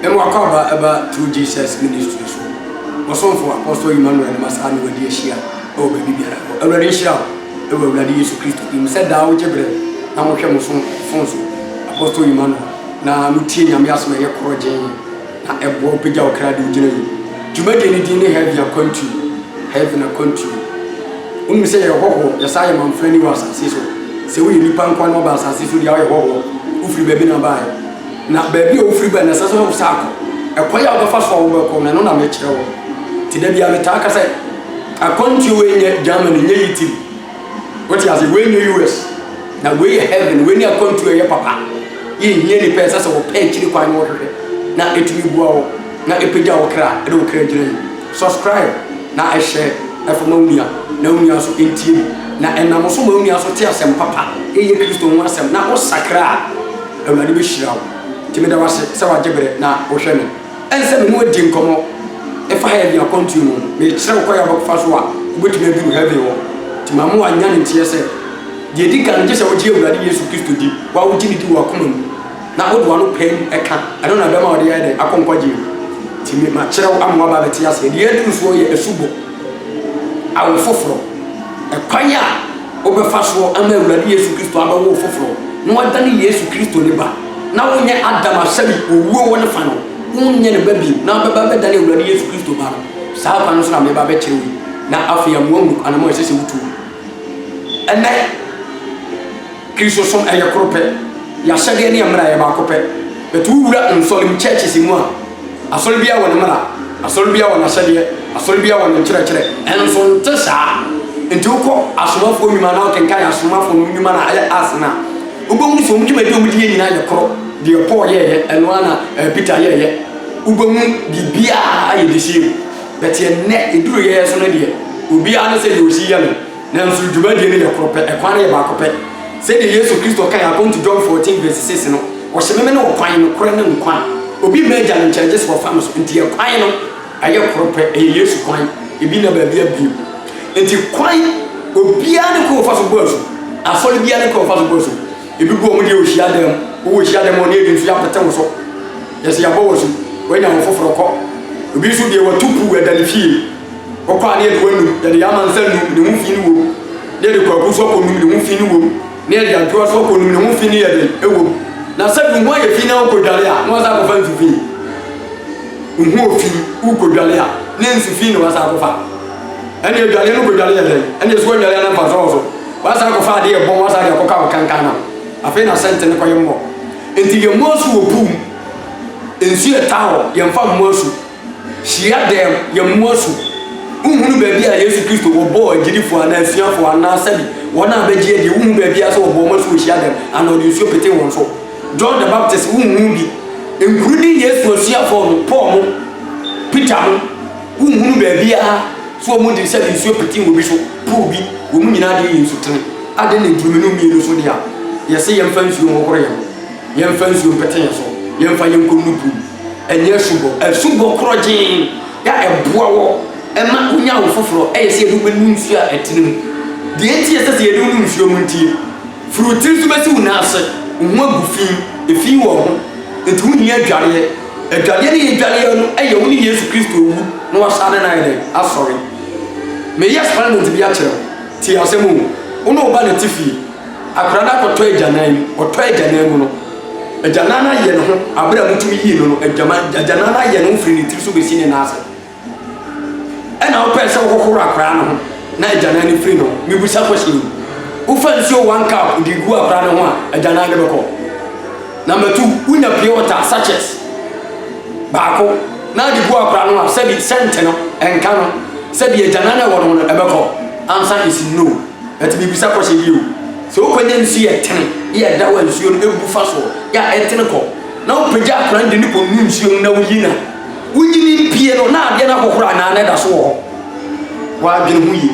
And we come about to Jesus ministry. Was on for Apostle Emmanuel Masani with the Shia. Oh, baby, already shout. It will ready Jesus Christ. He said, "Thou, Jebre, now we come from Fonso, Apostle Emmanuel. Now, Mutin, I'm asking your project. Now, a boy, Pija, Cradu, to make anything have your country, having a country. When we say a hoho, yes, I am friendly was as so. So we depend on our bass as if we are a hoho, who free baby na buy. Now, baby, who free by necessary of sack. A quiet of the first one will come and on a metro. Today, the attacker said, I country in Germany, Italy. What has a way in the US? Now, we heaven, when you are country, papa. In nearly persons of pay chili quite water. Now, it will go. Now, if you don't cry, I don't cry. Subscribe. Now, I share. Efonomia, Nomia so intim. Now, and I'm also Monia so tears and papa. A Christo wants them. Now, what's sacra? I will be sure. Timida was Sarah Jebret now, Ocean. And some more dim come up. If I have your country, may sell quite about fast one, which may be heavy one. Timamu and Yan in TSA. The Dick just a deal that you used to do. Why would you do a common? Now, what one pay a can? I don't know about the idea. I can't quite you. Timmy, my child, I'm about the TSA. The end is for a subo. I will fulfill a quaya over fast war and ready to Christo. I will fulfill. No one done years to Christo Liba. Now, when you add them, I said, who will want to find out. Who near the baby, now the baby than you ready to Christo Bar. South and Sam, a baby. Now, after your womb, and I'm more accessible too. And then Christo some a your croppet. Yashadi and Mara Bacope. But 2 rotten solemn churches in one. A solbia one Mara. A solbia one a Sadia. A solbia one in church, and from Tessa into a small for me, man, can carry a small for me, man. I ask now. Ubum from you may do with you in your crop, dear poor ye, and one Peter ye. Ubum the beer I deceive. But your neck, it drew years on a dear. Ubi honest, you will see yellow. Now, so you may your crop, a quantity of a say the years of Christo can account to John 14 verses 6 or some men or quine, crown, quan. Ubi major and charges for farmers into your quine. I have proper a year's coin, a bina baby of you. Until quite will be an equal for some person. I saw the equal for some person. If you go with you, share them, who will share them on you in Fiat Township. Yes, you are both when I'm for a call. We should be able to prove that if he or quite near the window that the Yaman send the moon fin womb, near the Corpus of the moon fin womb, near the Across of the moon fin near the womb. Now, 7 why a female could die, was I offend to be. Who could Galia? Nancy Fino was out of her. And your Galian could Galia, and your swear Galian was also. Was out of her dear bomb was out of Coca Cancana. A fair sentence for your more. Until your most will boom. In see a tower, your farm mercy. She had them, your mercy. Who baby, I used to Christo or boy, did it for an ancient for an answer. One of the J. The woman baby, I saw bombers who share them, and on you so petty one so. John the Baptist, who be. Including yes to see for Paul Peter, whom baby so much said in so pretty will be so poor be woman in Adi in Sutan. I didn't implement me so dear. Yes, say young fans you over young fans you pretend so young fire Kunupu and yes, a subo crotching ya a bow and Macunia for a say who will means you at him. The 8 years that you don't use your munty. Through 2 semesters, answer, one buffin, if you were. Into near Jolly, a Jolly Jolly, a only years of Christo, no Saturday. I'm sorry. May yes, find to be a child. Tia Semu, Uno Banatifi, a Granada or Janine or Janano, a Janana Yeno, a brother to me, a Janana Yeno free to be seen in answer. And our person who are crown, not Janani Frino, we will suppose you. Who fancy one cup, the Gua Prana, a Janana. Number 2, win a pure water such as Bako. Now the Gua Prana said it Sentinel and Canon said the Janana one on a Bako. Answer is no. Let me be supposing you. So when you see a 10, yeah, that was your new fossil. Yeah, a tentacle. Now, Project Grand Nipple means you know Yina. We didn't piano now, Diana Hokra, and I swore. Why didn't we?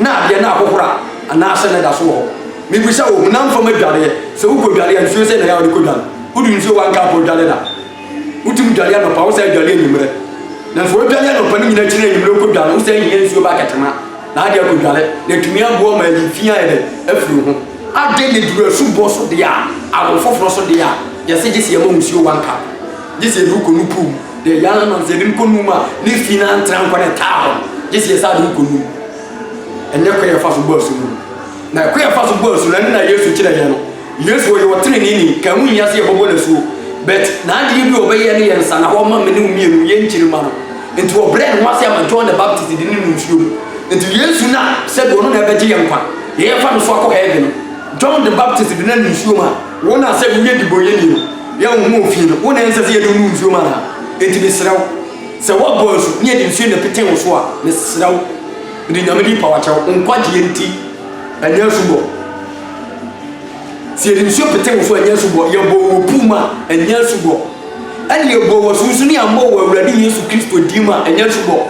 Now, Diana Hokra, and I said that swore. Maybe so, none from a Galia, so who could Galia and Susan and how they could done. Who didn't show one cup of Galena? Who took Galiano power side Galian? Now, for Galiano, putting in a chain, you could down, who say yes, you back at Tama. Nadia could Galet, let me have woman in Fiat, everyone. I did it to a soup boss of the yard. I will for frost of the yard. Yes, it is your mom, you one cup. This is Ruko Nupu, the young man said, Nkunuma, lifting and tranquil town. This is how Rukunu. And your queer fast words. Now, queer fast words, and I used to tell you. Yes, we were training, can we see a bonus? But now you obey any and son, a woman, new Chilman, into a brand once I joined the Baptist in the new into years now, said one of the young one. Here from Swako Heaven, John the Baptist in the new Shuma. One I said, we get the Boyani, young Mufin, one answers here to new Shuma, into the Slow. So what boys near the Shin the Pitan Swap, Miss Slow, the Namidi Power, on quantity and Yersubo. See the shop Pitan for Yersubo, your bow Puma and Yersubo. And your bow was usually a more ready use to Christo Dima and Yersubo.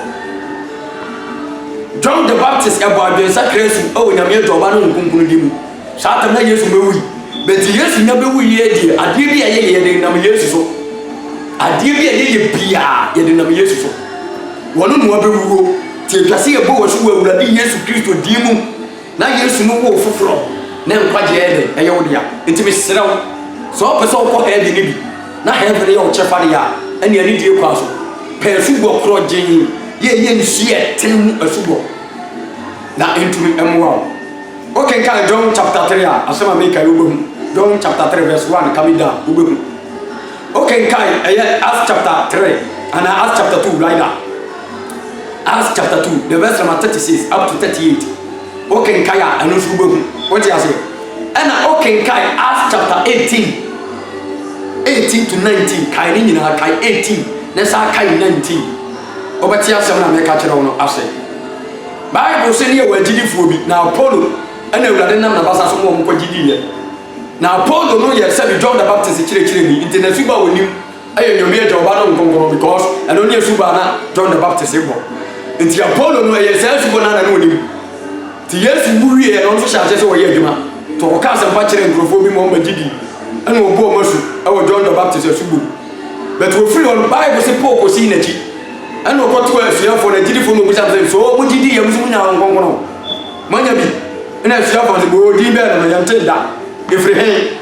John the Baptist about the sacred oh in a mere Tobano Kunkudim. Satan years movie, but yes, never we ye, I did be a year in a years so. I did be a year Pia in a years so. One more rule, till I see a bow who will be years to Christo Dimu. Now years to know what for from. Never quite yet, a yodia, intimate snow. So, person for head in it. Not heavily on Chefaria, and the Nidia Castle. Persubo Crow Jenny, ye, she had 10 a subo. Now into me, okay, John chapter 3, as some make a ubum. John chapter 3, verse 1, coming down, ubum. Okay, Acts chapter 3, and Acts chapter 2, right now. Acts chapter 2, the verse number 36 up to 38. Okay, Kaya, and Ubum. What do you say? And okay, Kai, Acts chapter 18 to 19. Kai, 18. Let's say Kai 19. Over here, some make a catcher on us. Bible say here where Gidi Phobi. Now, Polo, and they will not have some more Gidi. Now, Polo, no, yes, said John the Baptist, Chile, Internet Suba with him. I am your major Baron because, and only a Subana, John the Baptist. Until Apollo, no, yes, Subana, and him. Yes, we and also shall just away, to a cast and patcher and Grofobim on Gidi. And we'll go our John the Baptist of Subu. But we're free on Bible, say, Poco, Synergy. And we'll go to us here for the Gidi for which I'm saying, so what did you use now on Congo? Manabi, and I shall for the world, Dimber, and I tell that. If we hang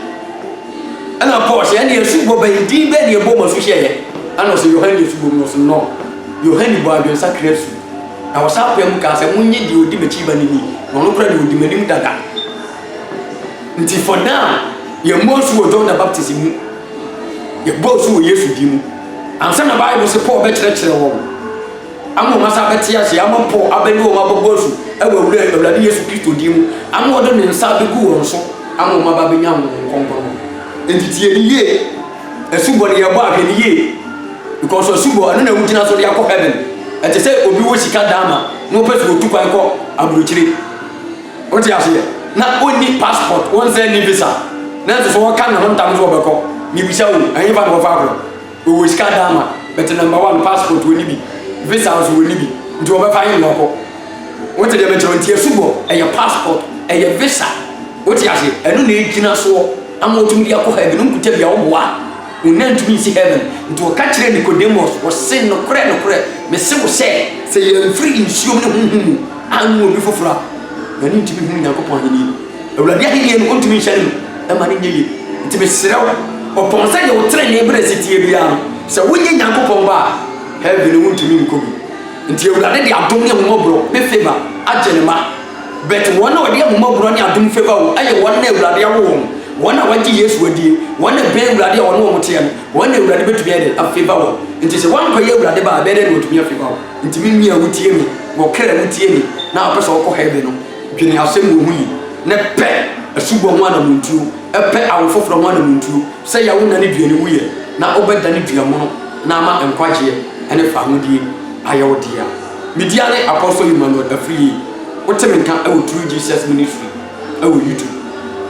and a Porsche, and you're super by Dimber, your bomb was share. And also your hand is Subu, no. Your hand by your sacred. I was happy because I won't need you to be cheap and no credit with the minimum data. Until for now, your most will John the Baptist in you. Your boss who yes with you. And some of the Bible support better. I'm a Masabatia, I'm a poor Abeno, my boss, I will read the Ladies of Christo Dim. I'm more than in Sabi Guru, so I'm a Mababinam and it's a year. A somebody about a year. Because a super, I don't know what you are heaven. And they say, Obi Shika Dama, no person will took call Abuchi. What do you say? Not only passport, one send visa. That's what kind of 1 times over call. Mibisha, I even of Abra. We will Shika Dama, but the number 1 passport will be. Visas will be. To overfind local. What did the majority of Subo? And your passport, and your visa. What do you say? I don't need to so. I'm going to be a heaven, to tell you what. Unent to me see heaven into a catcher Nicodemus was sin no credit, Messiah say you're free in showing I'm will be for flat. You need to be moving upon you. A radiating and want to be shining a money to be set out upon say your train neighbor city. So when you yank upon bar, heaven won't to me Kobe until you are the abdominal mobile, the favor, Agenema. But one of the mobile on your favor, I want never the womb. One I went years with you, one a bear bloody or no material, one a ready to be a favor. It is a 1 per year bloody by better to be a favor. Into me, I would hear me, or care would hear me. Now, person or heaven, can you have same with me? Net pet, a super 1 among 2, a pet I will fall from 1 among 2. Say I won't need you anywhere. Now, open the need your mom, Nama and quite here, and if I would dear, I owe dear. Mediane Apostle Emmanuel, a free. What time can I will through Jesus ministry? I will YouTube.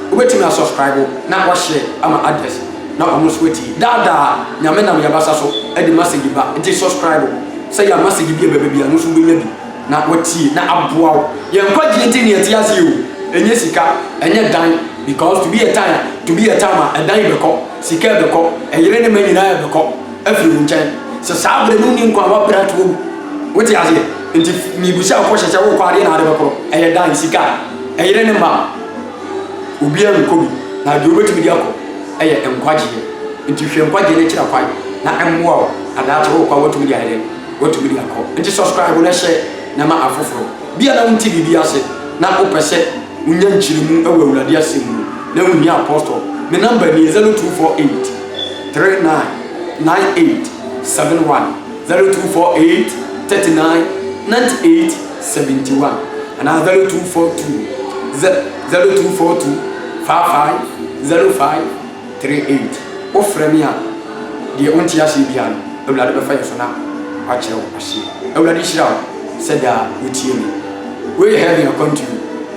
Wait till I subscribe, now what share, I'm an address. Now I'm sweaty. Dada, Yamena Yabasaso, and the massive back, and subscribe. Say I must give you a baby, and also be maybe. Now what tea, now up wow. You're quite getting it as you, and Jessica, and you're dying because to be a timer, and die the cop, Sika the cop, and you're any man in the cop, every time. So Sabre Moon come up at home. What is it? And if me, we shall push a shower party in Adabako, and you're dying Sika, and you're any man. Ubia Kobi, now do it to be the uncle. I am quite here. Into your quite nature of quite. na emwo adacho ko kwa watu media hele watu media ko nti subscribe na share na ma afoforo bia na unti bibia se na opese unya nchirimu ewe awurade asemu na unni apostle me number ni 0248 399871 0248 39 98 71 and 0242 55 05 38 ofre mi a de onti ase bia no awurade be fa yeso na a kire wo ase awurade hira said utie mi we have your country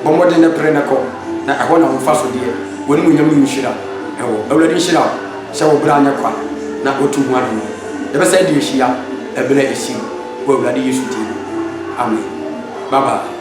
bomode na pre na ko na ɛhɔ na wo fa so de woni mu nyam mu hira ɛwɔ awurade hira sɛ wo bra nya kwa na otu hu ado no ebe sɛ de hia ebere esi wo awurade yesu tie amen bye bye.